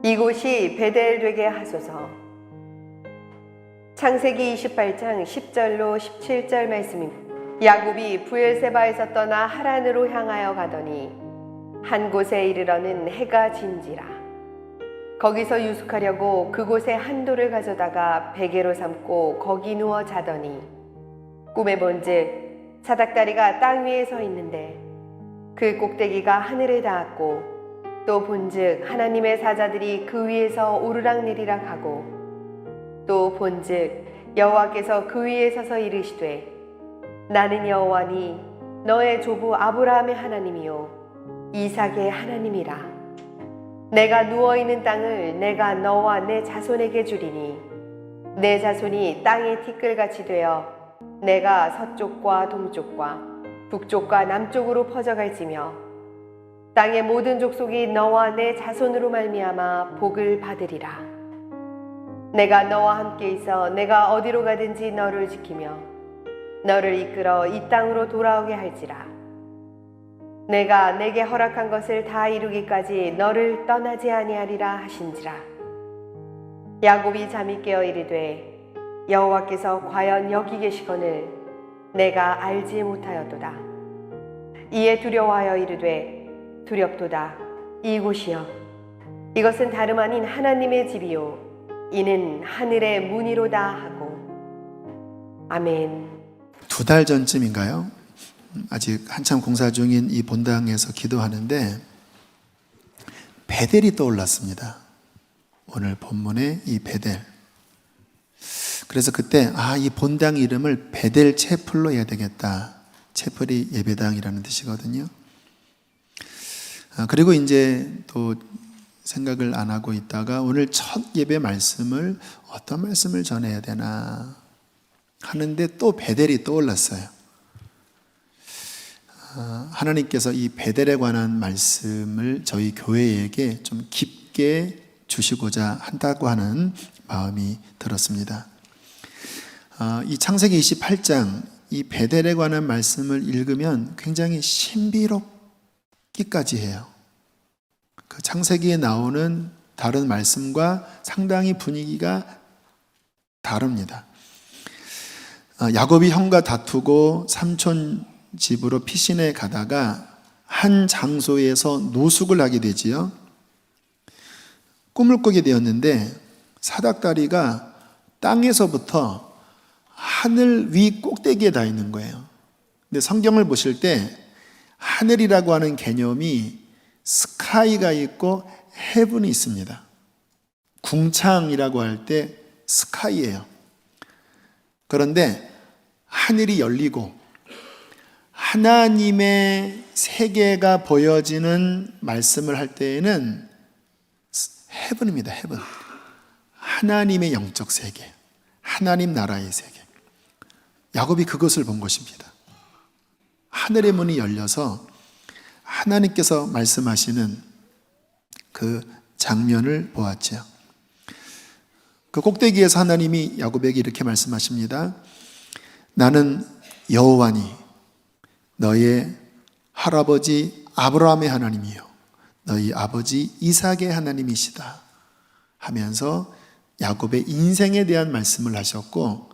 이곳이 베델 되게 하소서. 창세기 28장 10절로 17절 말씀입니다. 야곱이 부엘세바에서 떠나 하란으로 향하여 가더니 한 곳에 이르러는 해가 진지라. 거기서 유숙하려고 그곳에 한 돌을 가져다가 베개로 삼고 거기 누워 자더니 꿈에 본즉 사닥다리가 땅 위에 서 있는데 그 꼭대기가 하늘에 닿았고 또 본즉 하나님의 사자들이 그 위에서 오르락내리락 하고 또 본즉 여호와께서 그 위에 서서 이르시되 나는 여호와니 너의 조부 아브라함의 하나님이요 이삭의 하나님이라. 내가 누워있는 땅을 내가 너와 내 자손에게 주리니 내 자손이 땅의 티끌같이 되어 내가 서쪽과 동쪽과 북쪽과 남쪽으로 퍼져갈지며 땅의 모든 족속이 너와 내 자손으로 말미암아 복을 받으리라. 내가 너와 함께 있어 내가 어디로 가든지 너를 지키며 너를 이끌어 이 땅으로 돌아오게 할지라. 내가 내게 허락한 것을 다 이루기까지 너를 떠나지 아니하리라 하신지라. 야곱이 잠이 깨어 이르되 여호와께서 과연 여기 계시거늘 내가 알지 못하였도다. 이에 두려워하여 이르되 두렵도다. 이곳이여 이것은 다름 아닌 하나님의 집이요 이는 하늘의 문이로다 하고. 아멘. 2달 전쯤인가요? 아직 한참 공사 중인 이 본당에서 기도하는데 베델이 떠올랐습니다. 오늘 본문의 이 베델. 그래서 그때 이 본당 이름을 베델 채플로 해야 되겠다. 채플이 예배당이라는 뜻이거든요. 그리고 이제 또 생각을 안 하고 있다가 오늘 첫 예배 말씀을 어떤 말씀을 전해야 되나 하는데 또 베델이 떠올랐어요. 하나님께서 이 베델에 관한 말씀을 저희 교회에게 좀 깊게 주시고자 한다고 하는 마음이 들었습니다. 이 창세기 28장 이 베델에 관한 말씀을 읽으면 굉장히 신비롭기까지 해요. 그 창세기에 나오는 다른 말씀과 상당히 분위기가 다릅니다. 야곱이 형과 다투고 삼촌 집으로 피신해 가다가 한 장소에서 노숙을 하게 되지요. 꿈을 꾸게 되었는데 사닥다리가 땅에서부터 하늘 위 꼭대기에 닿아 있는 거예요. 근데 성경을 보실 때 하늘이라고 하는 개념이 스카이가 있고 헤븐이 있습니다. 궁창이라고 할 때 스카이예요. 그런데 하늘이 열리고 하나님의 세계가 보여지는 말씀을 할 때에는 헤븐입니다. 헤븐. 하나님의 영적 세계, 하나님 나라의 세계. 야곱이 그것을 본 것입니다. 하늘의 문이 열려서 하나님께서 말씀하시는 그 장면을 보았죠. 그 꼭대기에서 하나님이 야곱에게 이렇게 말씀하십니다. 나는 여호와니 너의 할아버지 아브라함의 하나님이요 너희 아버지 이삭의 하나님이시다 하면서 야곱의 인생에 대한 말씀을 하셨고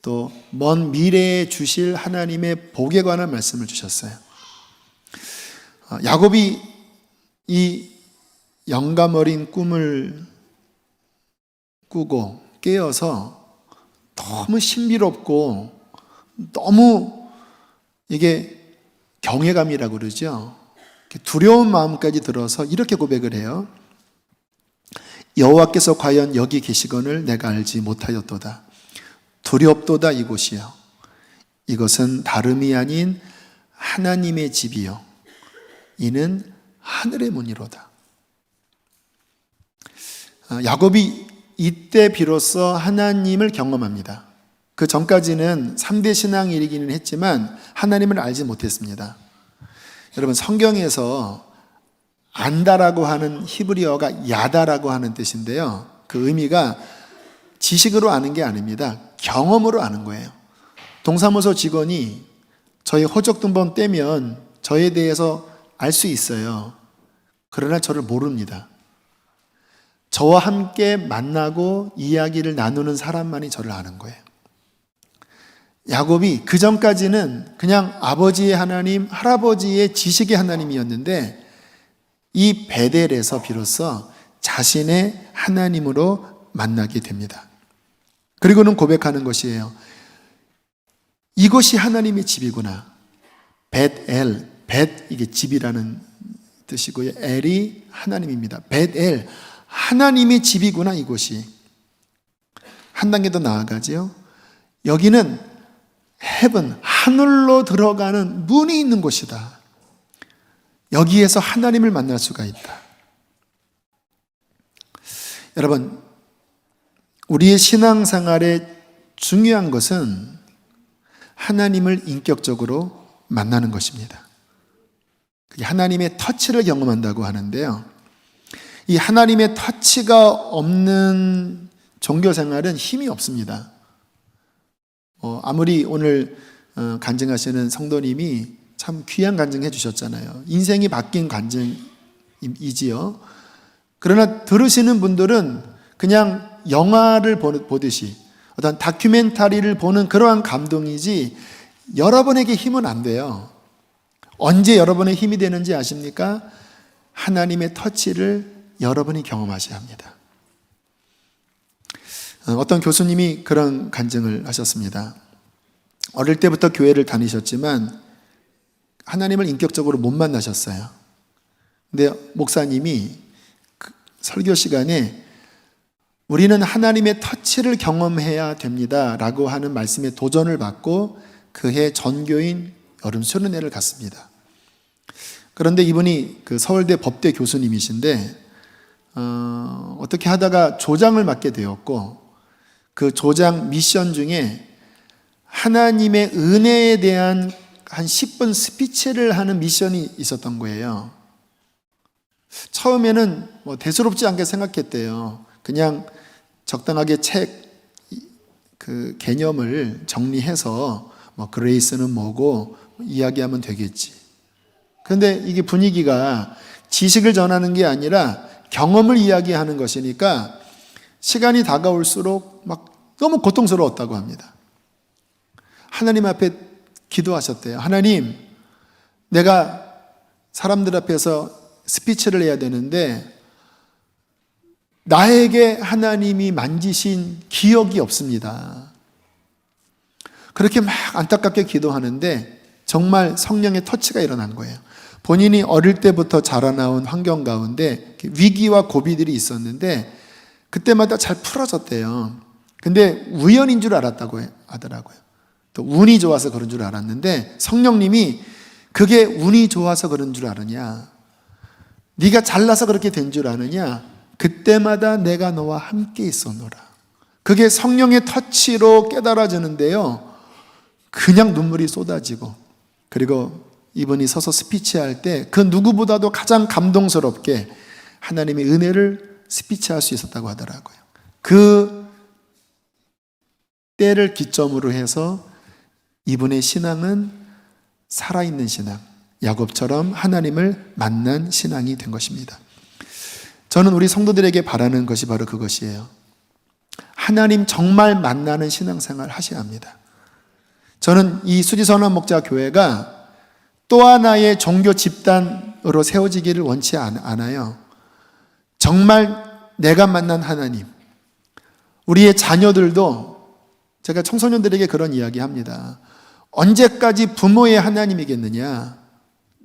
또 먼 미래에 주실 하나님의 복에 관한 말씀을 주셨어요. 야곱이 이 영감 어린 꿈을 꾸고 깨어서 너무 신비롭고 너무 이게 경외감이라고 그러죠. 두려운 마음까지 들어서 이렇게 고백을 해요. 여호와께서 과연 여기 계시거늘 내가 알지 못하였도다. 두렵도다 이곳이요. 이것은 다름이 아닌 하나님의 집이요. 이는 하늘의 문이로다. 야곱이 이때 비로소 하나님을 경험합니다. 그 전까지는 3대 신앙이기는 했지만 하나님을 알지 못했습니다. 여러분 성경에서 안다라고 하는 히브리어가 야다라고 하는 뜻인데요. 그 의미가 지식으로 아는 게 아닙니다. 경험으로 아는 거예요. 동사무소 직원이 저희 호적등본 떼면 저에 대해서 알 수 있어요. 그러나 저를 모릅니다. 저와 함께 만나고 이야기를 나누는 사람만이 저를 아는 거예요. 야곱이 그 전까지는 그냥 아버지의 하나님, 할아버지의 지식의 하나님이었는데 이 베델에서 비로소 자신의 하나님으로 만나게 됩니다. 그리고는 고백하는 것이에요. 이것이 하나님의 집이구나. 벳엘, 벳 이게 집이라는 뜻이고요. 엘이 하나님입니다. 벳엘, 하나님의 집이구나 이곳이. 한 단계 더 나아가지요. 여기는 헤븐, 하늘로 들어가는 문이 있는 곳이다. 여기에서 하나님을 만날 수가 있다. 여러분, 우리의 신앙생활에 중요한 것은 하나님을 인격적으로 만나는 것입니다. 그게 하나님의 터치를 경험한다고 하는데요. 이 하나님의 터치가 없는 종교생활은 힘이 없습니다. 아무리 오늘 간증하시는 성도님이 참 귀한 간증해 주셨잖아요. 인생이 바뀐 간증이지요. 그러나 들으시는 분들은 그냥 영화를 보듯이 어떤 다큐멘터리를 보는 그러한 감동이지 여러분에게 힘은 안 돼요. 언제 여러분의 힘이 되는지 아십니까? 하나님의 터치를 여러분이 경험하셔야 합니다. 어떤 교수님이 그런 간증을 하셨습니다. 어릴 때부터 교회를 다니셨지만 하나님을 인격적으로 못 만나셨어요. 근데 목사님이 그 설교 시간에 우리는 하나님의 터치를 경험해야 됩니다 라고 하는 말씀에 도전을 받고 그해 전교인 여름 수련회를 갔습니다. 그런데 이분이 그 서울대 법대 교수님이신데 어떻게 하다가 조장을 맡게 되었고 그 조장 미션 중에 하나님의 은혜에 대한 한 10분 스피치를 하는 미션이 있었던 거예요. 처음에는 뭐 대수롭지 않게 생각했대요. 그냥 적당하게 책 그 개념을 정리해서 뭐 그레이스는 뭐고 이야기하면 되겠지. 그런데 이게 분위기가 지식을 전하는 게 아니라 경험을 이야기하는 것이니까 시간이 다가올수록 막 너무 고통스러웠다고 합니다. 하나님 앞에 기도하셨대요. 하나님, 내가 사람들 앞에서 스피치를 해야 되는데 나에게 하나님이 만지신 기억이 없습니다. 그렇게 막 안타깝게 기도하는데 정말 성령의 터치가 일어난 거예요. 본인이 어릴 때부터 자라나온 환경 가운데 위기와 고비들이 있었는데 그때마다 잘 풀어졌대요. 근데 우연인 줄 알았다고 하더라고요. 또 운이 좋아서 그런 줄 알았는데 성령님이 그게 운이 좋아서 그런 줄 아느냐, 네가 잘나서 그렇게 된 줄 아느냐, 그때마다 내가 너와 함께 있었노라. 그게 성령의 터치로 깨달아지는데요, 그냥 눈물이 쏟아지고, 그리고 이분이 서서 스피치할 때 그 누구보다도 가장 감동스럽게 하나님의 은혜를 스피치할 수 있었다고 하더라고요. 그 때를 기점으로 해서 이분의 신앙은 살아있는 신앙, 야곱처럼 하나님을 만난 신앙이 된 것입니다. 저는 우리 성도들에게 바라는 것이 바로 그것이에요. 하나님 정말 만나는 신앙생활 하셔야 합니다. 저는 이 수지선언 목자 교회가 또 하나의 종교 집단으로 세워지기를 원치 않아요. 정말 내가 만난 하나님, 우리의 자녀들도, 제가 청소년들에게 그런 이야기 합니다. 언제까지 부모의 하나님이겠느냐?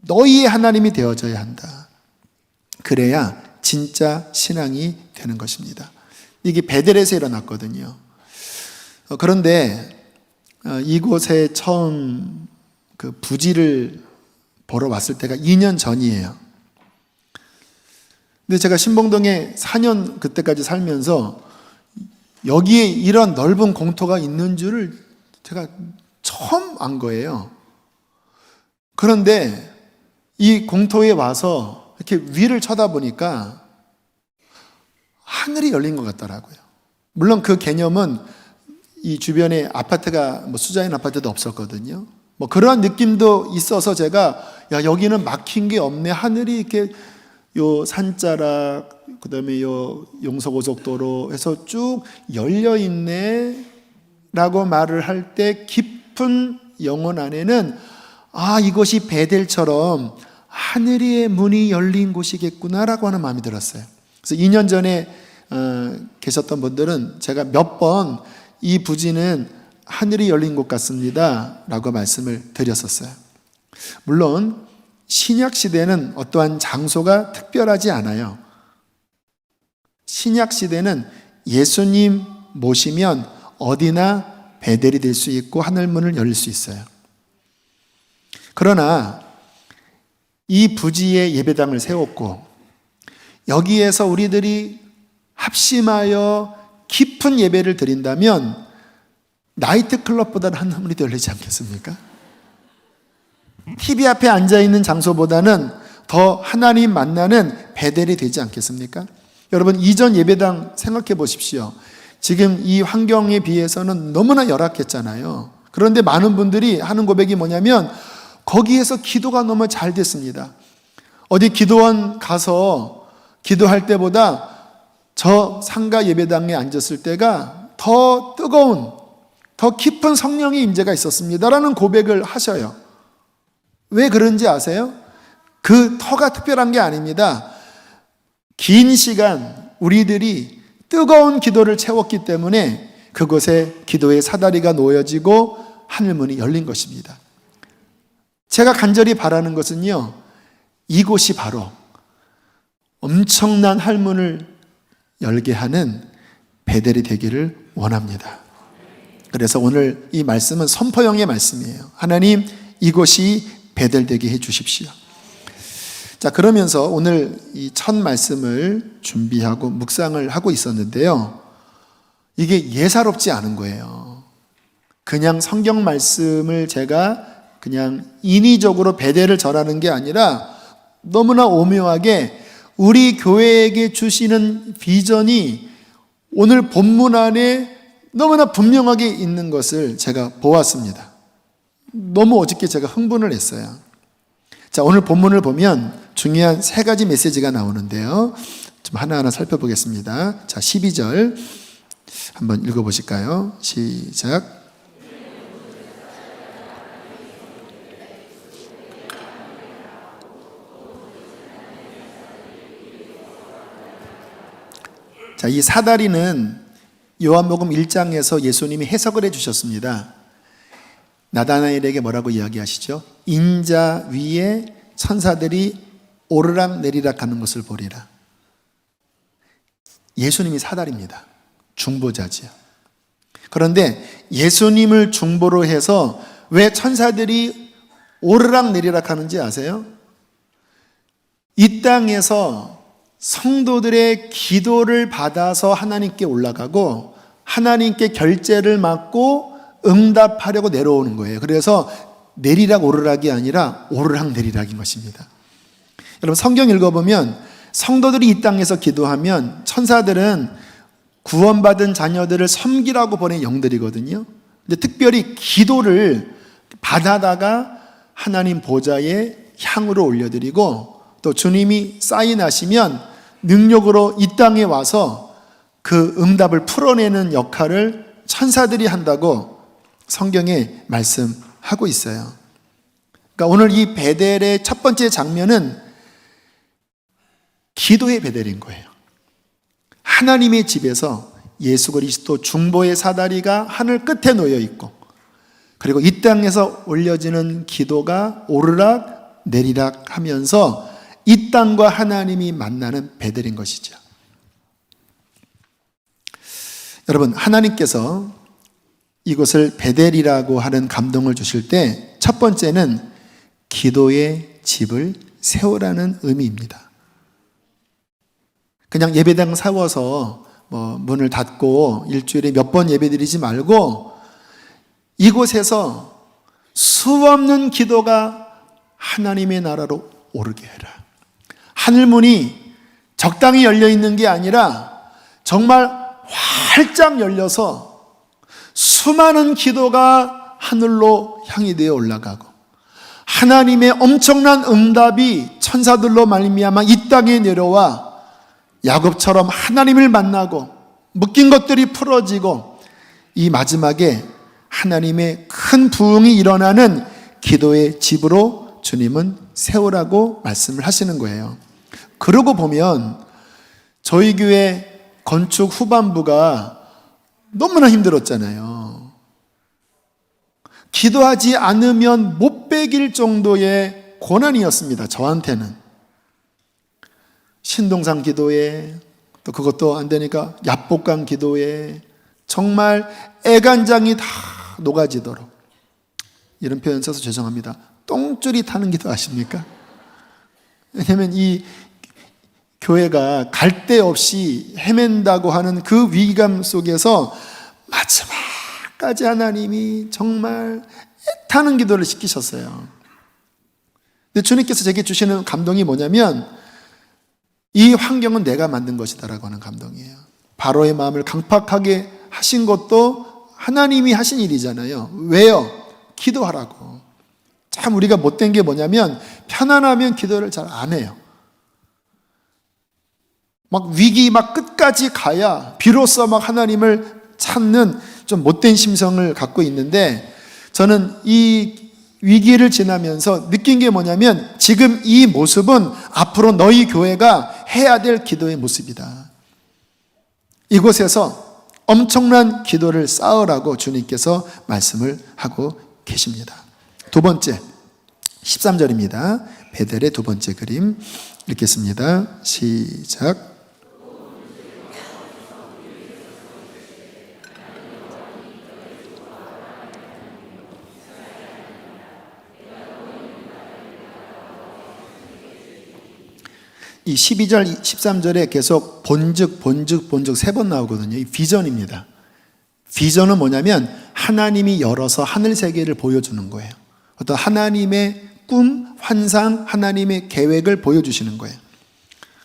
너희의 하나님이 되어져야 한다. 그래야 진짜 신앙이 되는 것입니다. 이게 베델에서 일어났거든요. 그런데 이곳에 처음 그 부지를 보러 왔을 때가 2년 전이에요. 근데 제가 신봉동에 4년 그때까지 살면서 여기에 이런 넓은 공터가 있는 줄을 제가 처음 안 거예요. 그런데 이 공터에 와서 이렇게 위를 쳐다보니까 하늘이 열린 것 같더라고요. 물론 그 개념은 이 주변에 아파트가 뭐 수자인 아파트도 없었거든요. 뭐 그러한 느낌도 있어서 제가 야, 여기는 막힌 게 없네. 하늘이 이렇게 요 산자락, 그 다음에 요 용서고속도로 해서 쭉 열려있네 라고 말을 할 때 깊은 영혼 안에는 이것이 베델처럼 하늘의 문이 열린 곳이겠구나 라고 하는 마음이 들었어요. 그래서 2년 전에 계셨던 분들은 제가 몇 번 이 부지는 하늘이 열린 곳 같습니다 라고 말씀을 드렸었어요. 물론 신약 시대는 어떠한 장소가 특별하지 않아요. 신약 시대는 예수님 모시면 어디나 베델이 될 수 있고 하늘문을 열릴 수 있어요. 그러나 이 부지에 예배당을 세웠고 여기에서 우리들이 합심하여 깊은 예배를 드린다면 나이트클럽보다는 하늘문이 더 열리지 않겠습니까? TV 앞에 앉아있는 장소보다는 더 하나님 만나는 베델이 되지 않겠습니까? 여러분, 이전 예배당 생각해 보십시오. 지금 이 환경에 비해서는 너무나 열악했잖아요. 그런데 많은 분들이 하는 고백이 뭐냐면 거기에서 기도가 너무 잘 됐습니다. 어디 기도원 가서 기도할 때보다 저 상가 예배당에 앉았을 때가 더 뜨거운, 더 깊은 성령의 임재가 있었습니다라는 고백을 하셔요. 왜 그런지 아세요? 그 터가 특별한 게 아닙니다. 긴 시간 우리들이 뜨거운 기도를 채웠기 때문에 그곳에 기도의 사다리가 놓여지고 하늘문이 열린 것입니다. 제가 간절히 바라는 것은요, 이곳이 바로 엄청난 하늘문을 열게 하는 베델이 되기를 원합니다. 그래서 오늘 이 말씀은 선포형의 말씀이에요. 하나님, 이곳이 베델 되게 해 주십시오. 자, 그러면서 오늘 이 첫 말씀을 준비하고 묵상을 하고 있었는데요. 이게 예사롭지 않은 거예요. 그냥 성경 말씀을 제가 그냥 인위적으로 베델을 전하는 게 아니라 너무나 오묘하게 우리 교회에게 주시는 비전이 오늘 본문 안에 너무나 분명하게 있는 것을 제가 보았습니다. 너무 어저께 제가 흥분을 했어요. 자, 오늘 본문을 보면 중요한 세 가지 메시지가 나오는데요. 좀 하나하나 살펴보겠습니다. 자, 12절 한번 읽어보실까요? 시작. 자, 이 사다리는 요한복음 1장에서 예수님이 해석을 해주셨습니다. 나다나엘에게 뭐라고 이야기하시죠? 인자 위에 천사들이 오르락 내리락 하는 것을 보리라. 예수님이 사다리입니다. 중보자지요. 그런데 예수님을 중보로 해서 왜 천사들이 오르락 내리락 하는지 아세요? 이 땅에서 성도들의 기도를 받아서 하나님께 올라가고 하나님께 결제를 맡고 응답하려고 내려오는 거예요. 그래서 내리락 오르락이 아니라 오르락 내리락인 것입니다. 여러분, 성경 읽어보면 성도들이 이 땅에서 기도하면 천사들은 구원받은 자녀들을 섬기라고 보낸 영들이거든요. 근데 특별히 기도를 받아다가 하나님 보좌에 향으로 올려드리고 또 주님이 사인하시면 능력으로 이 땅에 와서 그 응답을 풀어내는 역할을 천사들이 한다고 성경에 말씀하고 있어요. 그러니까 오늘 이 베델의 첫 번째 장면은 기도의 베델인 거예요. 하나님의 집에서 예수 그리스도 중보의 사다리가 하늘 끝에 놓여 있고, 그리고 이 땅에서 올려지는 기도가 오르락 내리락 하면서 이 땅과 하나님이 만나는 베델인 것이죠. 여러분, 하나님께서 이곳을 베델이라고 하는 감동을 주실 때 첫 번째는 기도의 집을 세우라는 의미입니다. 그냥 예배당 세워서 문을 닫고 일주일에 몇 번 예배드리지 말고 이곳에서 수없는 기도가 하나님의 나라로 오르게 해라. 하늘문이 적당히 열려 있는 게 아니라 정말 활짝 열려서 수많은 기도가 하늘로 향이 되어 올라가고 하나님의 엄청난 응답이 천사들로 말미암아 이 땅에 내려와 야곱처럼 하나님을 만나고 묶인 것들이 풀어지고 이 마지막에 하나님의 큰 부흥이 일어나는 기도의 집으로 주님은 세우라고 말씀을 하시는 거예요. 그러고 보면 저희 교회 건축 후반부가 너무나 힘들었잖아요. 기도하지 않으면 못 베길 정도의 고난이었습니다. 저한테는. 신동산 기도에, 또 그것도 안 되니까 야복강 기도에 정말 애간장이 다 녹아지도록, 이런 표현 써서 죄송합니다, 똥줄이 타는 기도 아십니까? 왜냐하면 이 교회가 갈 데 없이 헤맨다고 하는 그 위기감 속에서 마지막까지 하나님이 정말 애타는 기도를 시키셨어요. 근데 주님께서 제게 주시는 감동이 뭐냐면, 이 환경은 내가 만든 것이다라고 하는 감동이에요. 바로의 마음을 강팍하게 하신 것도 하나님이 하신 일이잖아요. 왜요? 기도하라고. 참 우리가 못된 게 뭐냐면, 편안하면 기도를 잘 안 해요. 막 위기 막 끝까지 가야 비로소 막 하나님을 찾는 좀 못된 심성을 갖고 있는데, 저는 이 위기를 지나면서 느낀 게 뭐냐면, 지금 이 모습은 앞으로 너희 교회가 해야 될 기도의 모습이다. 이곳에서 엄청난 기도를 쌓으라고 주님께서 말씀을 하고 계십니다. 두 번째, 13절입니다. 베델의 두 번째 그림 읽겠습니다. 시작. 이 12절, 13절에 계속 본즉 세 번 나오거든요. 이 비전입니다. 비전은 뭐냐면 하나님이 열어서 하늘 세계를 보여주는 거예요. 어떤 하나님의 꿈, 환상, 하나님의 계획을 보여주시는 거예요.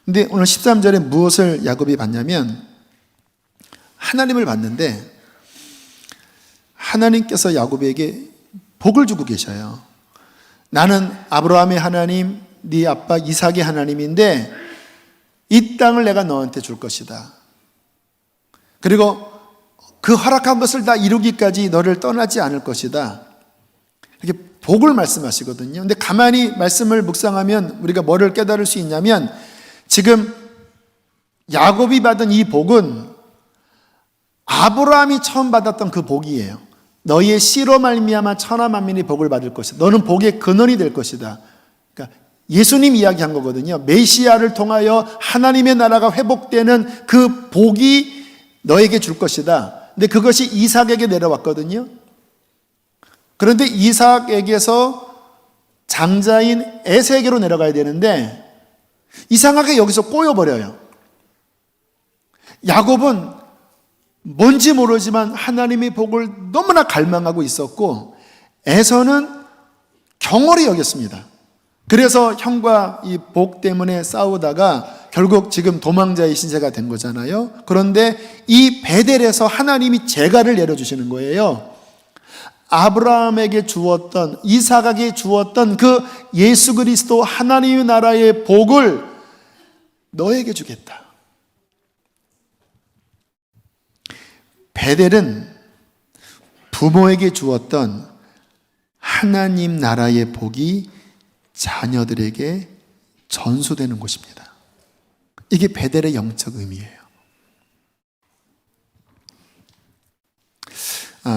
근데 오늘 13절에 무엇을 야곱이 봤냐면, 하나님을 봤는데 하나님께서 야곱에게 복을 주고 계셔요. 나는 아브라함의 하나님, 네 아빠 이삭의 하나님인데 이 땅을 내가 너한테 줄 것이다. 그리고 그 허락한 것을 다 이루기까지 너를 떠나지 않을 것이다. 이렇게 복을 말씀하시거든요. 근데 가만히 말씀을 묵상하면 우리가 뭐를 깨달을 수 있냐면, 지금 야곱이 받은 이 복은 아브라함이 처음 받았던 그 복이에요. 너희의 씨로 말미암아 천하 만민이 복을 받을 것이다. 너는 복의 근원이 될 것이다. 그러니까 예수님 이야기한 거거든요. 메시아를 통하여 하나님의 나라가 회복되는 그 복이 너에게 줄 것이다. 근데 그것이 이삭에게 내려왔거든요. 그런데 이삭에게서 장자인 에세에게로 내려가야 되는데 이상하게 여기서 꼬여버려요. 야곱은 뭔지 모르지만 하나님의 복을 너무나 갈망하고 있었고, 에서는 경홀히 여겼습니다. 그래서 형과 이 복 때문에 싸우다가 결국 지금 도망자의 신세가 된 거잖아요. 그런데 이 베델에서 하나님이 재갈을 내려주시는 거예요. 아브라함에게 주었던, 이삭에게 주었던 그 예수 그리스도 하나님의 나라의 복을 너에게 주겠다. 베델은 부모에게 주었던 하나님 나라의 복이 자녀들에게 전수되는 곳입니다. 이게 베델의 영적 의미예요.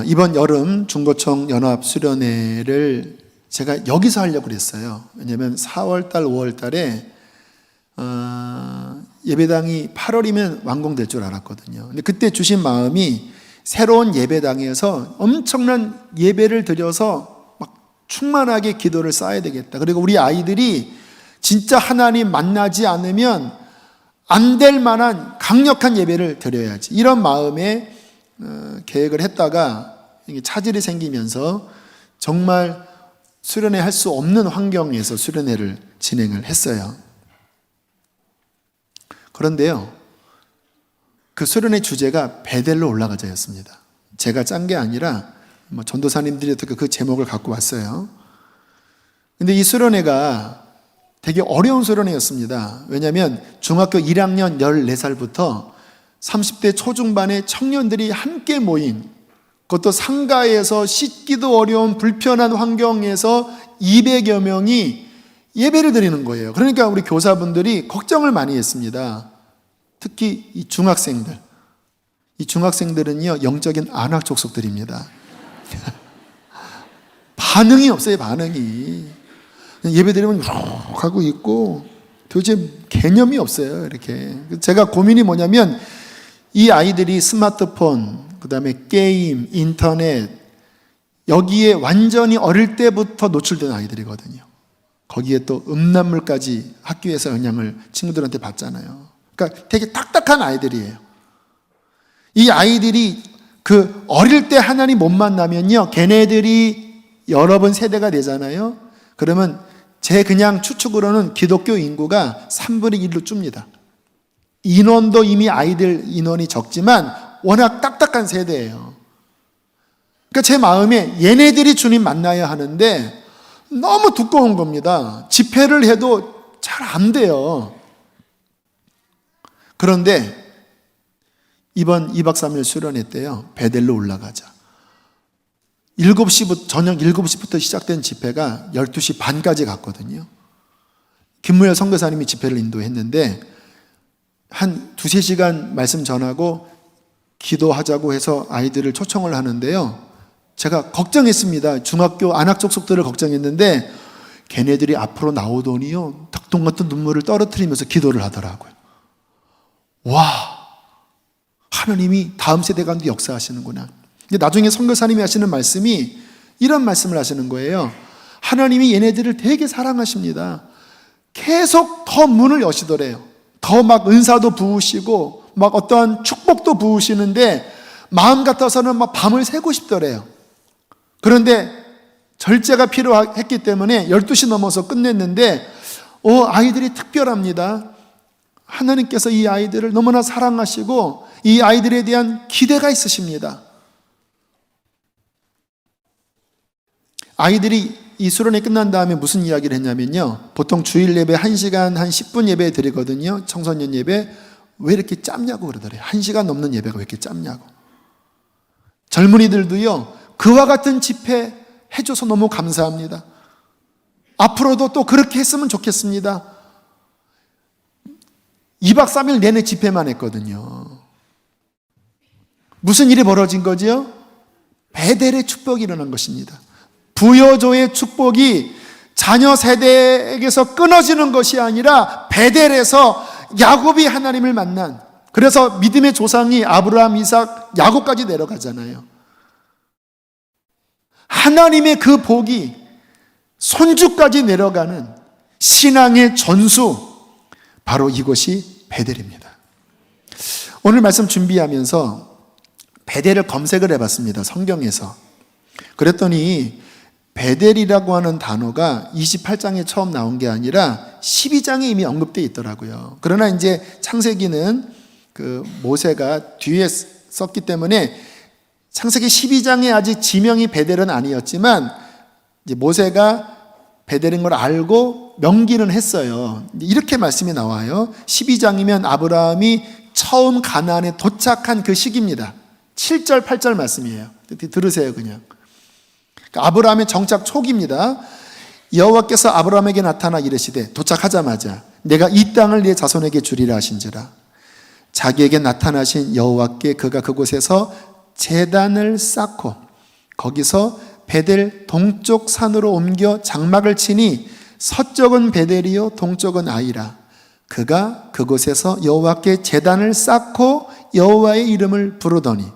이번 여름 중고청 연합 수련회를 제가 여기서 하려고 그랬어요. 왜냐하면 4월달, 5월달에 예배당이 8월이면 완공될 줄 알았거든요. 근데 그때 주신 마음이 새로운 예배당에서 엄청난 예배를 드려서 막 충만하게 기도를 쌓아야 되겠다. 그리고 우리 아이들이 진짜 하나님 만나지 않으면 안 될 만한 강력한 예배를 드려야지. 이런 마음에 계획을 했다가 차질이 생기면서 정말 수련회 할 수 없는 환경에서 수련회를 진행을 했어요. 그런데요, 그 수련회 주제가 베델로 올라가자였습니다. 제가 짠 게 아니라 전도사님들이 어떻게 그 제목을 갖고 왔어요. 근데 이 수련회가 되게 어려운 수련회였습니다. 왜냐하면 중학교 1학년 14살부터 30대 초중반의 청년들이 함께 모인, 그것도 상가에서 씻기도 어려운 불편한 환경에서 200여 명이 예배를 드리는 거예요. 그러니까 우리 교사분들이 걱정을 많이 했습니다. 특히 이 중학생들. 이 중학생들은요, 영적인 안악족속들입니다. 반응이 없어요, 반응이. 예배 드리면 하고 있고 도대체 개념이 없어요, 이렇게. 제가 고민이 뭐냐면 이 아이들이 스마트폰, 그 다음에 게임, 인터넷, 여기에 완전히 어릴 때부터 노출된 아이들이거든요. 거기에 또 음란물까지 학교에서 영향을 친구들한테 받잖아요. 그러니까 되게 딱딱한 아이들이에요. 이 아이들이 그 어릴 때 하나님 못 만나면요, 걔네들이 여러 번 세대가 되잖아요. 그러면 제 그냥 추측으로는 기독교 인구가 3분의 1로 줍니다. 인원도 이미 아이들 인원이 적지만 워낙 딱딱한 세대예요. 그러니까 제 마음에 얘네들이 주님 만나야 하는데 너무 두꺼운 겁니다. 집회를 해도 잘 안 돼요. 그런데 이번 2박 3일 수련회 때요, 베델로 올라가자. 7시부터, 저녁 7시부터 시작된 집회가 12시 반까지 갔거든요. 김무열 선교사님이 집회를 인도했는데 한 2-3시간 말씀 전하고 기도하자고 해서 아이들을 초청을 하는데요, 제가 걱정했습니다. 중학교 안악족속들을 걱정했는데 걔네들이 앞으로 나오더니요, 덕동 같은 눈물을 떨어뜨리면서 기도를 하더라고요. 와, 하나님이 다음 세대 가운데 역사하시는구나. 근데 나중에 선교사님이 하시는 말씀이 이런 말씀을 하시는 거예요. 하나님이 얘네들을 되게 사랑하십니다. 계속 더 문을 여시더래요. 더 막 은사도 부으시고 막 어떠한 축복도 부으시는데 마음 같아서는 막 밤을 새고 싶더래요. 그런데 절제가 필요했기 때문에 12시 넘어서 끝냈는데 아이들이 특별합니다. 하나님께서 이 아이들을 너무나 사랑하시고 이 아이들에 대한 기대가 있으십니다. 아이들이 이 수련회 끝난 다음에 무슨 이야기를 했냐면요, 보통 주일 예배 1시간 한 10분 예배 드리거든요. 청소년 예배. 왜 이렇게 짧냐고 그러더래요. 1시간 넘는 예배가 왜 이렇게 짧냐고. 젊은이들도요, 그와 같은 집회 해줘서 너무 감사합니다. 앞으로도 또 그렇게 했으면 좋겠습니다. 2박 3일 내내 집회만 했거든요. 무슨 일이 벌어진 거죠? 베델의 축복이 일어난 것입니다. 부여조의 축복이 자녀 세대에게서 끊어지는 것이 아니라 베델에서 야곱이 하나님을 만난, 그래서 믿음의 조상이 아브라함, 이삭, 야곱까지 내려가잖아요. 하나님의 그 복이 손주까지 내려가는 신앙의 전수, 바로 이곳이 베델입니다. 오늘 말씀 준비하면서 베델을 검색을 해봤습니다. 성경에서. 그랬더니 베델이라고 하는 단어가 28장에 처음 나온 게 아니라 12장에 이미 언급되어 있더라고요. 그러나 이제 창세기는 그 모세가 뒤에 썼기 때문에 창세기 12장에 아직 지명이 베델은 아니었지만 이제 모세가 베델인 걸 알고 명기는 했어요. 이렇게 말씀이 나와요. 12장이면 아브라함이 처음 가나안에 도착한 그 시기입니다. 7절, 8절 말씀이에요. 들으세요, 그냥. 아브라함의 정착 초기입니다. 여호와께서 아브라함에게 나타나 이르시되, 도착하자마자 내가 이 땅을 네 자손에게 주리라 하신지라. 자기에게 나타나신 여호와께 그가 그곳에서 제단을 쌓고 거기서 베델 동쪽 산으로 옮겨 장막을 치니 서쪽은 베델이요 동쪽은 아이라. 그가 그곳에서 여호와께 제단을 쌓고 여호와의 이름을 부르더니.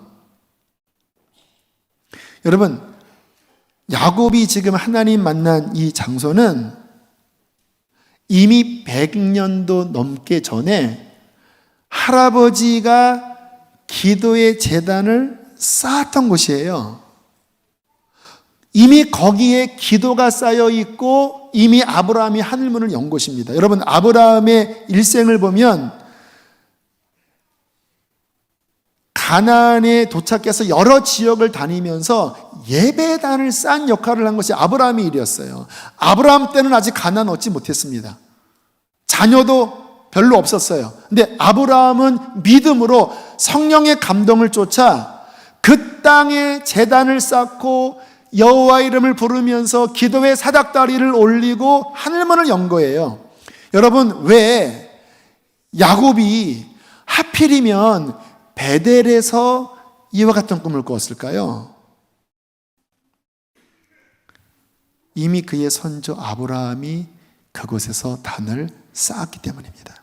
여러분, 야곱이 지금 하나님 만난 이 장소는 이미 100년도 넘게 전에 할아버지가 기도의 제단을 쌓았던 곳이에요. 이미 거기에 기도가 쌓여 있고 이미 아브라함이 하늘문을 연 곳입니다. 여러분, 아브라함의 일생을 보면 가나안에 도착해서 여러 지역을 다니면서 예배단을 쌓은 역할을 한 것이 아브라함의 일이었어요. 아브라함 때는 아직 가나안 얻지 못했습니다. 자녀도 별로 없었어요. 근데 아브라함은 믿음으로 성령의 감동을 쫓아 그 땅에 제단을 쌓고 여호와 이름을 부르면서 기도의 사닥다리를 올리고 하늘문을 연 거예요. 여러분, 왜 야곱이 하필이면 베델에서 이와 같은 꿈을 꾸었을까요? 이미 그의 선조 아브라함이 그곳에서 단을 쌓았기 때문입니다.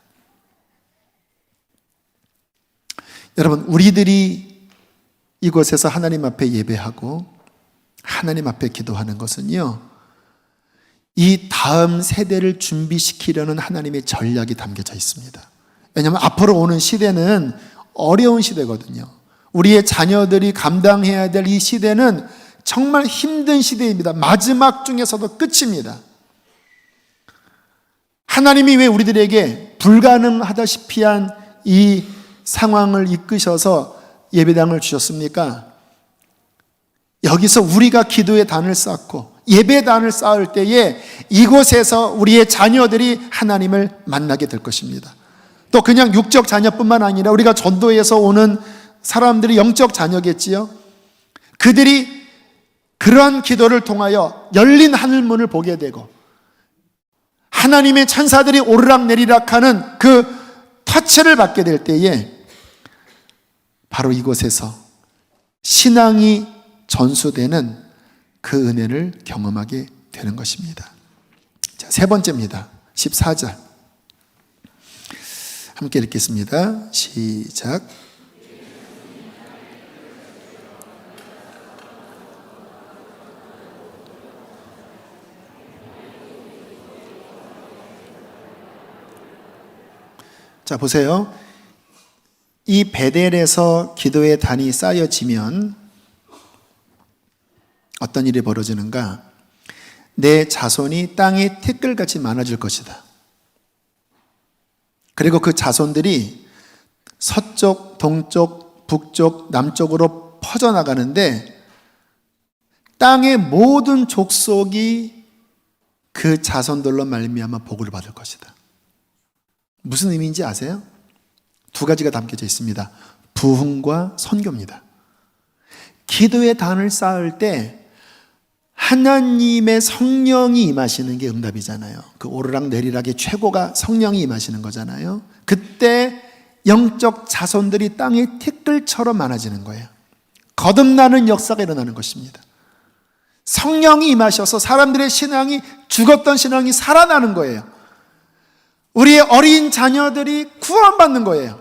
여러분, 우리들이 이곳에서 하나님 앞에 예배하고 하나님 앞에 기도하는 것은요, 이 다음 세대를 준비시키려는 하나님의 전략이 담겨져 있습니다. 왜냐하면 앞으로 오는 시대는 어려운 시대거든요. 우리의 자녀들이 감당해야 될 이 시대는 정말 힘든 시대입니다. 마지막 중에서도 끝입니다. 하나님이 왜 우리들에게 불가능하다시피 한 이 상황을 이끄셔서 예배당을 주셨습니까? 여기서 우리가 기도의 단을 쌓고 예배단을 쌓을 때에 이곳에서 우리의 자녀들이 하나님을 만나게 될 것입니다. 또 그냥 육적 자녀뿐만 아니라 우리가 전도에서 오는 사람들이 영적 자녀겠지요. 그들이 그러한 기도를 통하여 열린 하늘문을 보게 되고 하나님의 천사들이 오르락내리락 하는 그 터치를 받게 될 때에 바로 이곳에서 신앙이 전수되는 그 은혜를 경험하게 되는 것입니다. 자, 세 번째입니다. 14절. 함께 읽겠습니다. 시작. 자, 보세요. 이 베델에서 기도의 단이 쌓여지면 어떤 일이 벌어지는가? 내 자손이 땅에 티끌같이 많아질 것이다. 그리고 그 자손들이 서쪽, 동쪽, 북쪽, 남쪽으로 퍼져나가는데 땅의 모든 족속이 그 자손들로 말미암아 복을 받을 것이다. 무슨 의미인지 아세요? 두 가지가 담겨져 있습니다. 부흥과 선교입니다. 기도의 단을 쌓을 때 하나님의 성령이 임하시는 게 응답이잖아요. 그 오르락내리락의 최고가 성령이 임하시는 거잖아요. 그때 영적 자손들이 땅의 티끌처럼 많아지는 거예요. 거듭나는 역사가 일어나는 것입니다. 성령이 임하셔서 사람들의 신앙이, 죽었던 신앙이 살아나는 거예요. 우리의 어린 자녀들이 구원받는 거예요.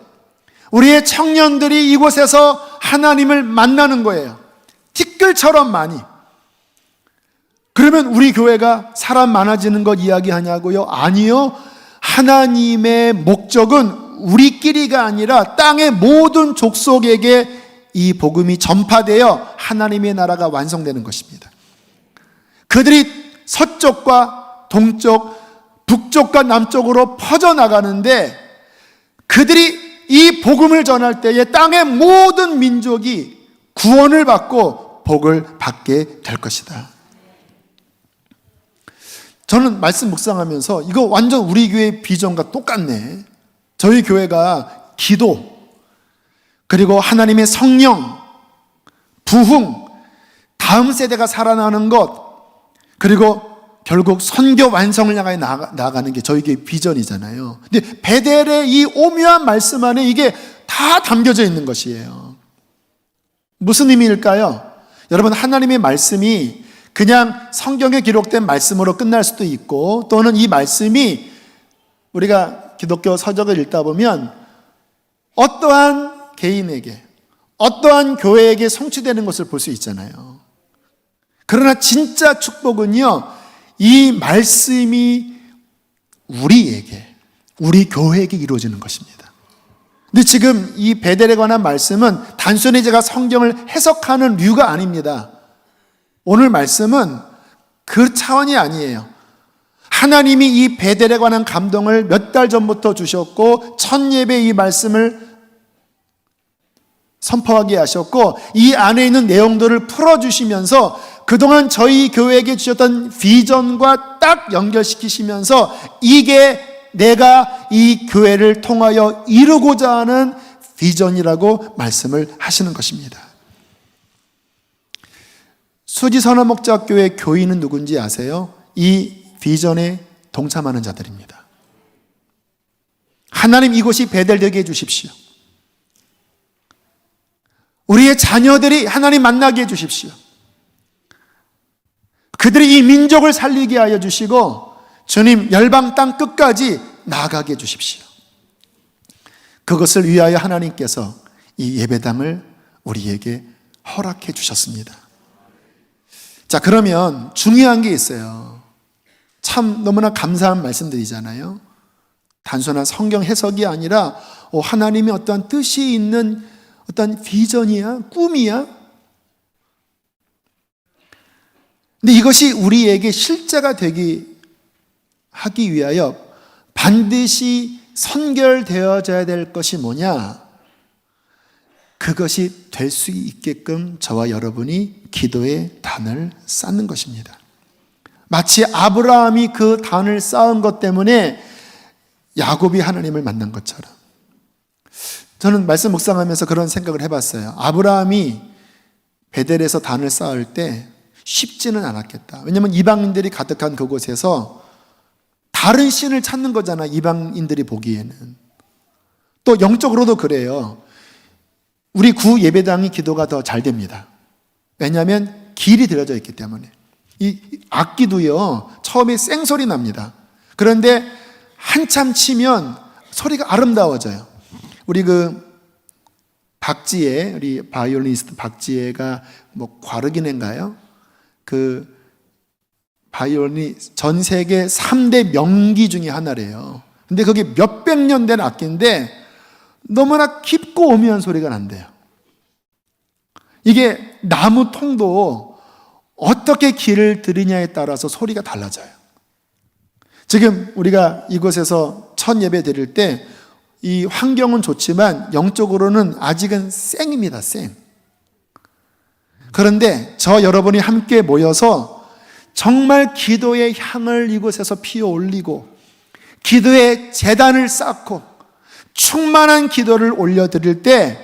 우리의 청년들이 이곳에서 하나님을 만나는 거예요. 티끌처럼 많이. 그러면 우리 교회가 사람 많아지는 것 이야기하냐고요? 아니요. 하나님의 목적은 우리끼리가 아니라 땅의 모든 족속에게 이 복음이 전파되어 하나님의 나라가 완성되는 것입니다. 그들이 서쪽과 동쪽, 북쪽과 남쪽으로 퍼져나가는데 그들이 이 복음을 전할 때에 땅의 모든 민족이 구원을 받고 복을 받게 될 것이다. 저는 말씀 묵상하면서 이거 완전 우리 교회의 비전과 똑같네. 저희 교회가 기도, 그리고 하나님의 성령, 부흥, 다음 세대가 살아나는 것, 그리고 결국 선교 완성을 향해 나아가는 게 저희 교회 비전이잖아요. 근데 베델의 이 오묘한 말씀 안에 이게 다 담겨져 있는 것이에요. 무슨 의미일까요? 여러분, 하나님의 말씀이 그냥 성경에 기록된 말씀으로 끝날 수도 있고, 또는 이 말씀이 우리가 기독교 서적을 읽다 보면 어떠한 개인에게, 어떠한 교회에게 성취되는 것을 볼 수 있잖아요. 그러나 진짜 축복은요, 이 말씀이 우리에게, 우리 교회에게 이루어지는 것입니다. 근데 지금 이 베델에 관한 말씀은 단순히 제가 성경을 해석하는 류가 아닙니다. 오늘 말씀은 그 차원이 아니에요. 하나님이 이 베델에 관한 감동을 몇 달 전부터 주셨고 첫 예배 이 말씀을 선포하게 하셨고 이 안에 있는 내용들을 풀어주시면서 그동안 저희 교회에게 주셨던 비전과 딱 연결시키시면서 이게 내가 이 교회를 통하여 이루고자 하는 비전이라고 말씀을 하시는 것입니다. 수지선화목자교회 교인은 누군지 아세요? 이 비전에 동참하는 자들입니다. 하나님 이곳이 베델되게 해주십시오. 우리의 자녀들이 하나님 만나게 해주십시오. 그들이 이 민족을 살리게 하여 주시고 주님 열방 땅 끝까지 나아가게 해주십시오. 그것을 위하여 하나님께서 이 예배당을 우리에게 허락해 주셨습니다. 자, 그러면 중요한 게 있어요. 참 너무나 감사한 말씀드리잖아요. 단순한 성경 해석이 아니라 하나님의 어떤 뜻이 있는 어떤 비전이야, 꿈이야. 근데 이것이 우리에게 실제가 되기 하기 위하여 반드시 선결되어져야 될 것이 뭐냐? 그것이 될 수 있게끔 저와 여러분이 기도의 단을 쌓는 것입니다. 마치 아브라함이 그 단을 쌓은 것 때문에 야곱이 하나님을 만난 것처럼 저는 말씀 묵상하면서 그런 생각을 해봤어요. 아브라함이 베델에서 단을 쌓을 때 쉽지는 않았겠다. 왜냐하면 이방인들이 가득한 그곳에서 다른 신을 찾는 거잖아, 이방인들이 보기에는. 또 영적으로도 그래요. 우리 구 예배당이 기도가 더 잘 됩니다. 왜냐하면 길이 들여져 있기 때문에. 이 악기도요, 처음에 쌩소리 납니다. 그런데 한참 치면 소리가 아름다워져요. 우리 박지혜, 우리 바이올리니스트 박지혜가 과르기네인가요? 바이올린이 전 세계 3대 명기 중에 하나래요. 근데 그게 몇백 년 된 악기인데 너무나 깊고 오묘한 소리가 난대요. 이게 나무 통도 어떻게 길을 들이냐에 따라서 소리가 달라져요. 지금 우리가 이곳에서 첫 예배 드릴 때 이 환경은 좋지만 영적으로는 아직은 쌩입니다, 쌩. 그런데 저 여러분이 함께 모여서 정말 기도의 향을 이곳에서 피워 올리고 기도의 재단을 쌓고 충만한 기도를 올려드릴 때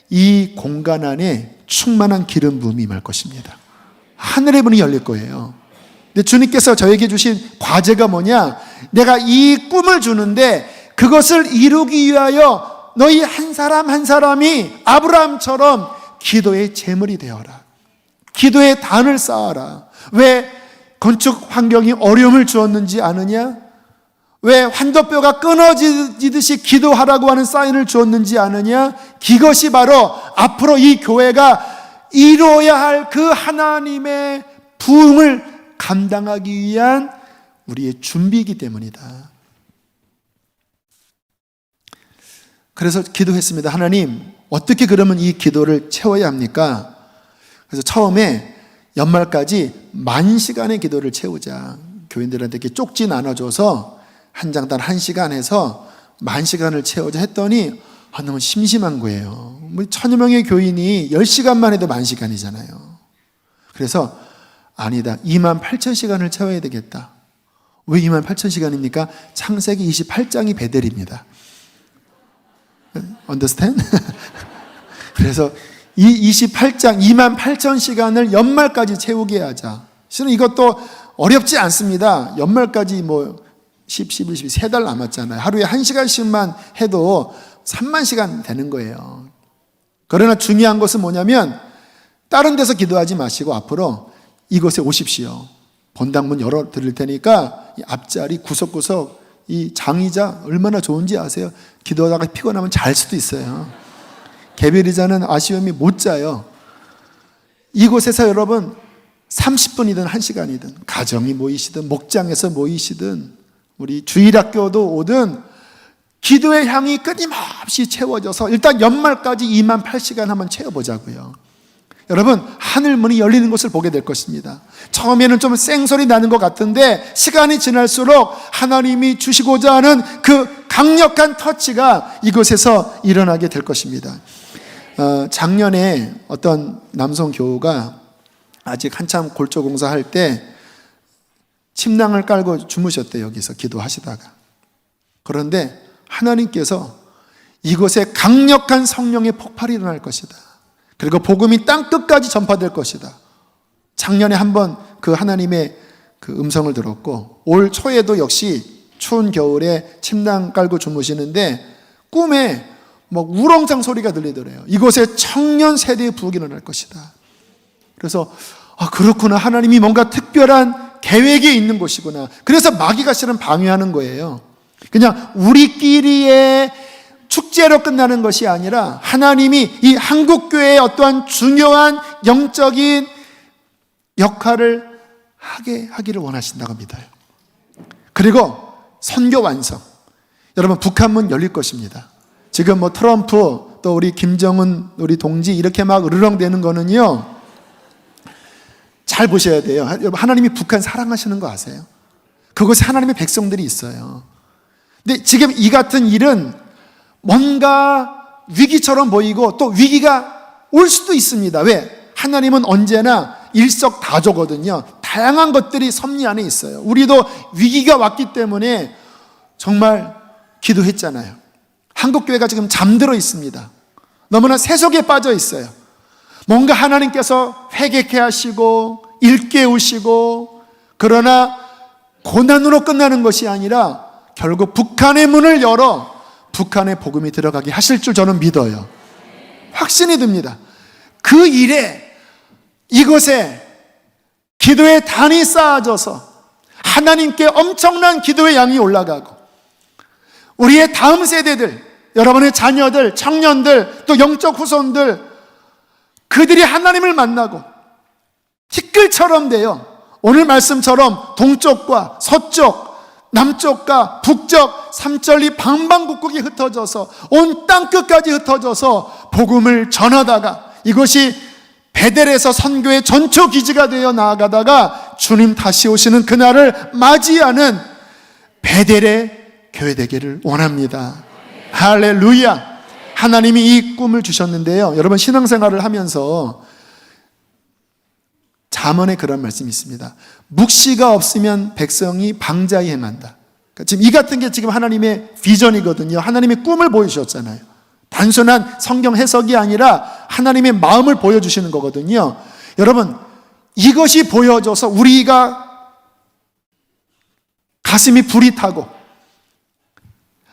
이 공간 안에 충만한 기름 부음이 임할 것입니다. 하늘의 문이 열릴 거예요. 근데 주님께서 저에게 주신 과제가 뭐냐? 내가 이 꿈을 주는데 그것을 이루기 위하여 너희 한 사람 한 사람이 아브라함처럼 기도의 제물이 되어라. 기도의 단을 쌓아라. 왜 건축 환경이 어려움을 주었는지 아느냐? 왜 환도뼈가 끊어지듯이 기도하라고 하는 사인을 주었는지 아느냐? 이것이 바로 앞으로 이 교회가 이루어야 할 그 하나님의 부흥을 감당하기 위한 우리의 준비이기 때문이다. 그래서 기도했습니다. 하나님, 어떻게 그러면 이 기도를 채워야 합니까? 그래서 처음에 연말까지 10,000시간의 기도를 채우자. 교인들한테 이렇게 쪽지 나눠줘서 한 장당 1시간 해서 10,000시간을 채우자 했더니 너무 심심한 거예요. 1,000여 명의 교인이 10시간만 해도 10,000시간이잖아요. 그래서 아니다, 28,000시간을 채워야 되겠다. 왜 28,000시간입니까? 창세기 28장이 베델입니다. Understand? 그래서 이 28장 28,000시간을 연말까지 채우게 하자. 실은 이것도 어렵지 않습니다. 연말까지 10, 11, 12, 3달 남았잖아요. 하루에 1시간씩만 해도 30,000시간 되는 거예요. 그러나 중요한 것은 뭐냐면 다른 데서 기도하지 마시고 앞으로 이곳에 오십시오. 본당문 열어 드릴 테니까 이 앞자리 구석구석 이 장의자 얼마나 좋은지 아세요? 기도하다가 피곤하면 잘 수도 있어요. 개별이자는 아쉬움이 못 자요. 이곳에서 여러분 30분이든 1시간이든 가정이 모이시든 목장에서 모이시든 우리 주일학교도 오든 기도의 향이 끊임없이 채워져서 일단 연말까지 28,000시간 한번 채워보자고요. 여러분, 하늘문이 열리는 것을 보게 될 것입니다. 처음에는 좀 쌩소리 나는 것 같은데 시간이 지날수록 하나님이 주시고자 하는 그 강력한 터치가 이곳에서 일어나게 될 것입니다. 작년에 어떤 남성 교우가 아직 한참 골조 공사할 때 침낭을 깔고 주무셨대요. 여기서 기도하시다가. 그런데 하나님께서 이곳에 강력한 성령의 폭발이 일어날 것이다. 그리고 복음이 땅 끝까지 전파될 것이다. 작년에 한번 그 하나님의 그 음성을 들었고, 올 초에도 역시 추운 겨울에 침낭 깔고 주무시는데 꿈에 뭐 우렁창 소리가 들리더래요. 이곳에 청년 세대의 부흥이 일어날 것이다. 그래서 그렇구나. 하나님이 뭔가 특별한 계획이 있는 곳이구나. 그래서 마귀가 실은 방해하는 거예요. 그냥 우리끼리의 축제로 끝나는 것이 아니라 하나님이 이 한국교회의 어떠한 중요한 영적인 역할을 하기를 원하신다고 믿어요. 그리고 선교 완성. 여러분, 북한문 열릴 것입니다. 지금 뭐 트럼프 또 우리 김정은 우리 동지 이렇게 막 으르렁대는 거는요, 잘 보셔야 돼요. 여러분, 하나님이 북한 사랑하시는 거 아세요? 그곳에 하나님의 백성들이 있어요. 근데 지금 이 같은 일은 뭔가 위기처럼 보이고 또 위기가 올 수도 있습니다. 왜? 하나님은 언제나 일석다조거든요. 다양한 것들이 섭리 안에 있어요. 우리도 위기가 왔기 때문에 정말 기도했잖아요. 한국교회가 지금 잠들어 있습니다. 너무나 세속에 빠져 있어요. 뭔가 하나님께서 회개케 하시고 일깨우시고, 그러나 고난으로 끝나는 것이 아니라 결국 북한의 문을 열어 북한의 복음이 들어가게 하실 줄 저는 믿어요. 확신이 듭니다. 그 일에 이곳에 기도의 단이 쌓아져서 하나님께 엄청난 기도의 양이 올라가고, 우리의 다음 세대들, 여러분의 자녀들, 청년들, 또 영적 후손들, 그들이 하나님을 만나고 티끌처럼 돼요. 오늘 말씀처럼 동쪽과 서쪽, 남쪽과 북쪽, 삼천리 방방곡곡이 흩어져서 온 땅 끝까지 흩어져서 복음을 전하다가 이것이 베델에서 선교의 전초 기지가 되어 나아가다가 주님 다시 오시는 그날을 맞이하는 베델의 교회 되기를 원합니다. 할렐루야. 하나님이 이 꿈을 주셨는데요, 여러분, 신앙생활을 하면서 잠언에 그런 말씀이 있습니다. 묵시가 없으면 백성이 방자히 행한다. 그러니까 지금 이 같은 게 지금 하나님의 비전이거든요. 하나님의 꿈을 보여주셨잖아요. 단순한 성경 해석이 아니라 하나님의 마음을 보여주시는 거거든요. 여러분, 이것이 보여져서 우리가 가슴이 불이 타고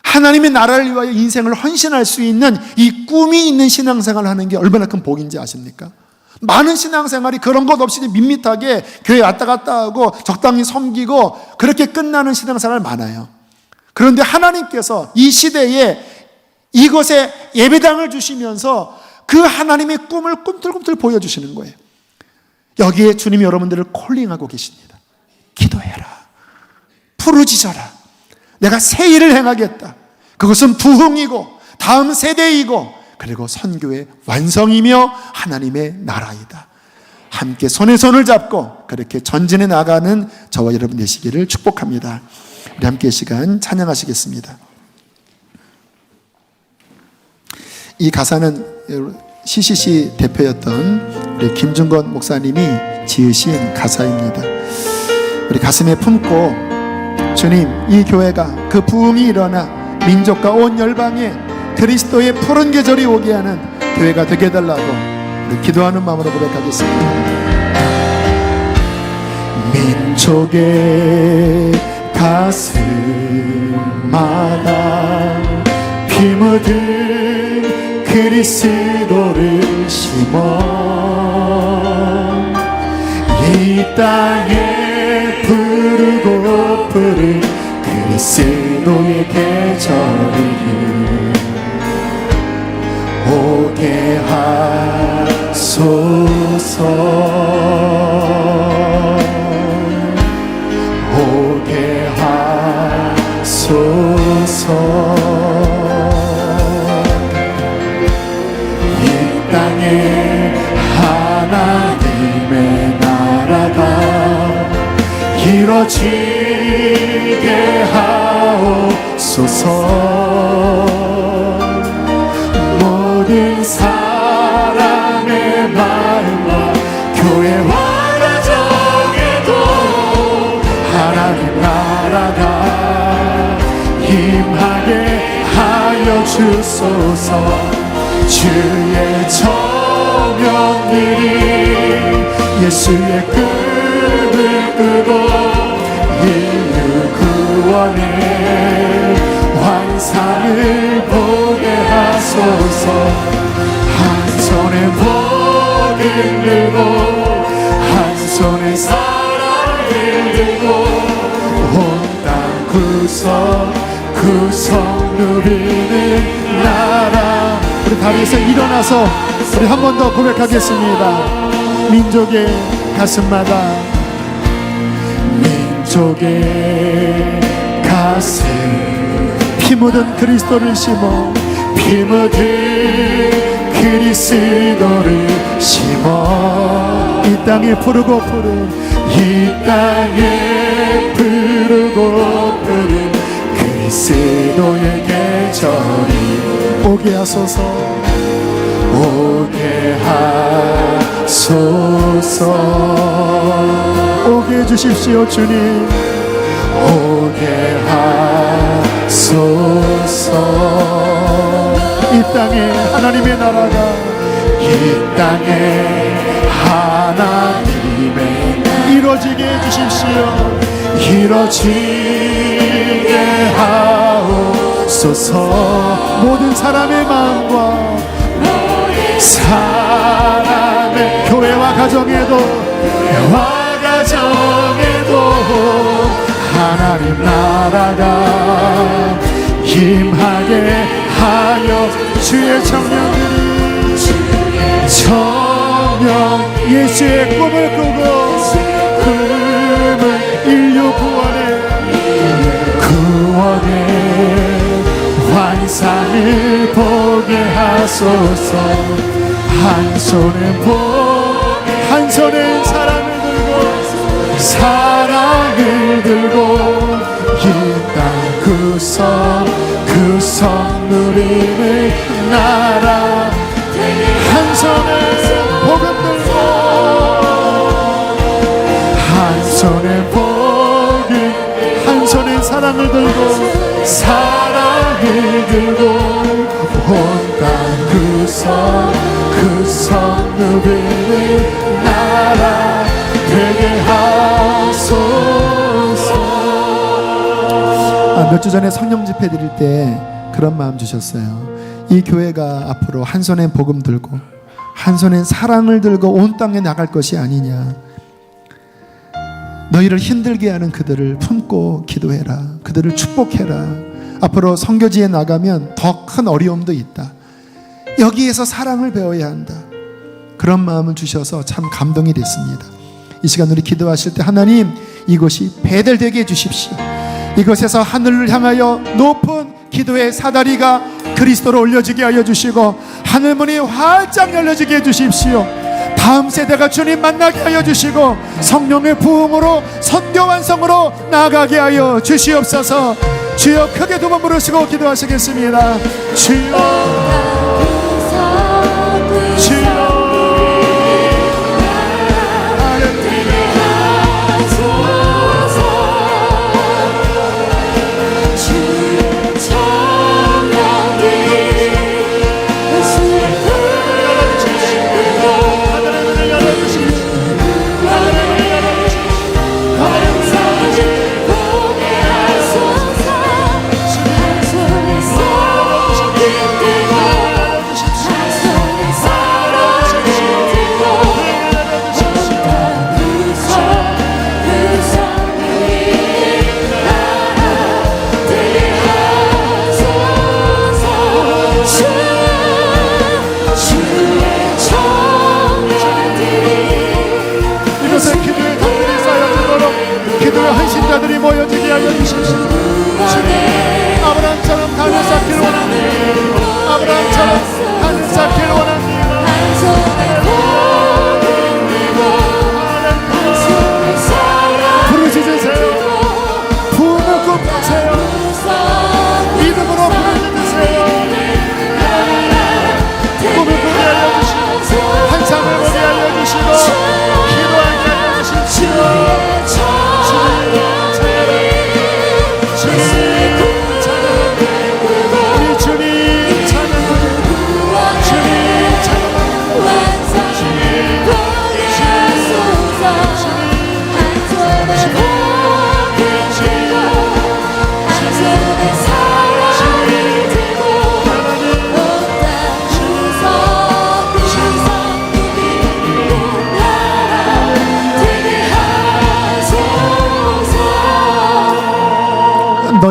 하나님의 나라를 위하여 인생을 헌신할 수 있는 이 꿈이 있는 신앙생활을 하는 게 얼마나 큰 복인지 아십니까? 많은 신앙생활이 그런 것 없이 밋밋하게 교회 왔다 갔다 하고 적당히 섬기고 그렇게 끝나는 신앙생활 많아요. 그런데 하나님께서 이 시대에 이곳에 예배당을 주시면서 그 하나님의 꿈을 꿈틀꿈틀 보여주시는 거예요. 여기에 주님이 여러분들을 콜링하고 계십니다. 기도해라. 부르짖어라. 내가 새 일을 행하겠다. 그것은 부흥이고 다음 세대이고 그리고 선교의 완성이며 하나님의 나라이다. 함께 손에 손을 잡고 그렇게 전진해 나가는 저와 여러분 되시기를 축복합니다. 우리 함께 이 시간 찬양하시겠습니다. 이 가사는 CCC 대표였던 우리 김준건 목사님이 지으신 가사입니다. 우리 가슴에 품고 주님, 이 교회가 그 부흥이 일어나 민족과 온 열방에 그리스도의 푸른 계절이 오게 하는 교회가 되게 해달라고 우리 기도하는 마음으로 고백하겠습니다. 민족의 가슴마다 피 묻은 그리스도를 심어 이 땅에 부르고 부른 그리스도의 계절이 오게 하소서. 오게 하소서. 이 땅에 하나님의 나라가 이루어지게 하옵소서. 모든 주소서. 주의 정령들이 예수의 꿈을 끄고 인류 구원의 환상을 보게 하소서. 한 손에 복을 들고 한 손에 사랑을 들고 온 땅 구성 누비는 나라. 우리 다리에서 일어나서 우리 한 번 더 고백하겠습니다. 민족의 가슴마다, 민족의 가슴 피 묻은 그리스도를 심어, 피 묻은 그리스도를 심어. 이 땅에 부르고 부른, 이 땅에 부르고 부른 그리스도의 계절이 오게 하소서. 오게 하소서. 오게 해주십시오 주님. 오게 하소서. 이 땅에 하나님의 나라가, 이 땅에 하나님의 이루어지게 해주십시오. 이루어지게 하옵소서. 모든 사람의 마음과 사람의 교회와 가정에도, 교회와 가정에도 하나님 나라가 임하게 하여 주의 청년들이, 청년 예수의 꿈을 꾸고 꿈을 인류 구원의 환상을 보게 하소서. 한 손에 한 손에 사랑을 들고 이 땅 구성 누리는 나라. 한 손에 복음 들고 한 손에 복음, 한 손에 사랑을 들고 온 땅 구성 누리는 나라 되게 하소서. 몇 주 전에 성령 집회 드릴 때 그런 마음 주셨어요. 이 교회가 앞으로 한 손에 복음 들고 한 손에 사랑을 들고 온 땅에 나갈 것이 아니냐. 너희를 힘들게 하는 그들을 품고 기도해라. 그들을 축복해라. 앞으로 선교지에 나가면 더 큰 어려움도 있다. 여기에서 사랑을 배워야 한다. 그런 마음을 주셔서 참 감동이 됐습니다. 이 시간 우리 기도하실 때 하나님, 이곳이 베델되게 해주십시오. 이곳에서 하늘을 향하여 높은 기도의 사다리가 그리스도로 올려지게 하여 주시고 하늘문이 활짝 열려지게 해주십시오. 다음 세대가 주님 만나게 하여 주시고 성령의 부흥으로 선교 완성으로 나아가게 하여 주시옵소서. 주여, 크게 두 번 부르시고 기도하시겠습니다. 주여, 주여. 주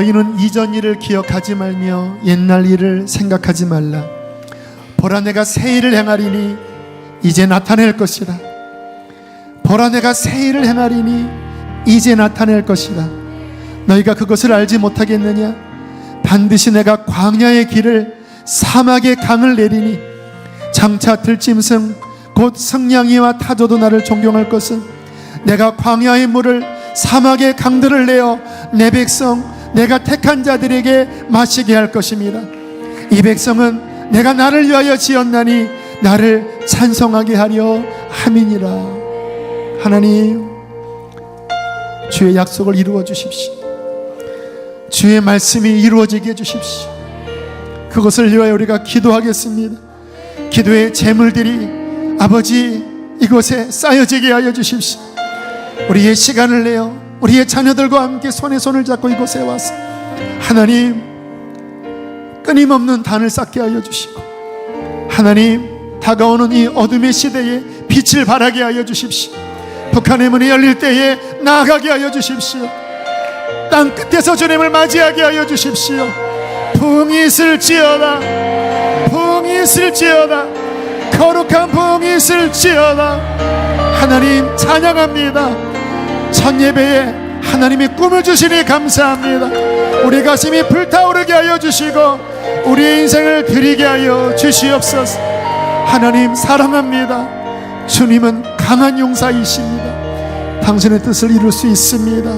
너희는 이전 일을 기억하지 말며 옛날 일을 생각하지 말라. 보라, 내가 새 일을 행하리니 이제 나타낼 것이라. 보라, 내가 새 일을 행하리니 이제 나타낼 것이라. 너희가 그것을 알지 못하겠느냐? 반드시 내가 광야의 길을 사막의 강을 내리니 장차 들짐승 곧 승냥이와 타조도 나를 존경할 것은 내가 광야의 물을 사막의 강들을 내어 내 백성 내가 택한 자들에게 마시게 할 것입니다. 이 백성은 내가 나를 위하여 지었나니 나를 찬송하게 하려 함이니라. 하나님, 주의 약속을 이루어 주십시오. 주의 말씀이 이루어지게 해주십시오. 그것을 위하여 우리가 기도하겠습니다. 기도의 재물들이 아버지 이곳에 쌓여지게 하여 주십시오. 우리의 시간을 내어 우리의 자녀들과 함께 손에 손을 잡고 이곳에 와서 하나님 끊임없는 단을 쌓게 하여 주시고, 하나님 다가오는 이 어둠의 시대에 빛을 발하게 하여 주십시오. 북한의 문이 열릴 때에 나아가게 하여 주십시오. 땅 끝에서 주님을 맞이하게 하여 주십시오. 부흥이 있을지어다, 부흥이 있을지어다, 거룩한 부흥이 있을지어다. 하나님 찬양합니다. 첫 예배에 하나님이 꿈을 주시니 감사합니다. 우리 가슴이 불타오르게 하여 주시고 우리의 인생을 드리게 하여 주시옵소서. 하나님 사랑합니다. 주님은 강한 용사이십니다. 당신의 뜻을 이룰 수 있습니다.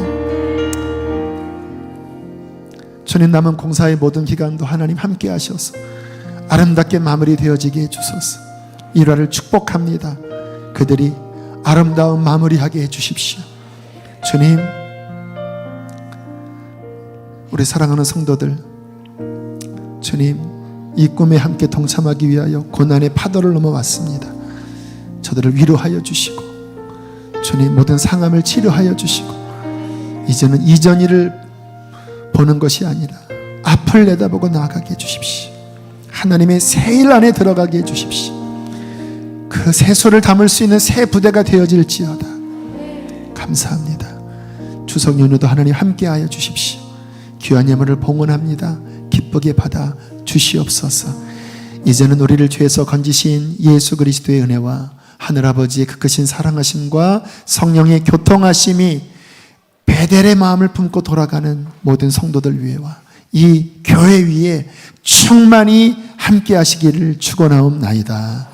주님, 남은 공사의 모든 기간도 하나님 함께 하셔서 아름답게 마무리되어지게 해주소서. 일화를 축복합니다. 그들이 아름다운 마무리하게 해주십시오. 주님, 우리 사랑하는 성도들, 주님, 이 꿈에 함께 동참하기 위하여 고난의 파도를 넘어왔습니다. 저들을 위로하여 주시고 주님, 모든 상함을 치료하여 주시고 이제는 이전 일을 보는 것이 아니라 앞을 내다보고 나아가게 해주십시오. 하나님의 새 일 안에 들어가게 해주십시오. 그 새소를 담을 수 있는 새 부대가 되어질지어다. 감사합니다. 추석 연휴도 하나님 함께하여 주십시오. 귀한 예물을 봉헌합니다. 기쁘게 받아 주시옵소서. 이제는 우리를 죄에서 건지신 예수 그리스도의 은혜와 하늘아버지의 그 크신 사랑하심과 성령의 교통하심이 베델의 마음을 품고 돌아가는 모든 성도들 위에와 이 교회 위에 충만히 함께 하시기를 축원하옵나이다.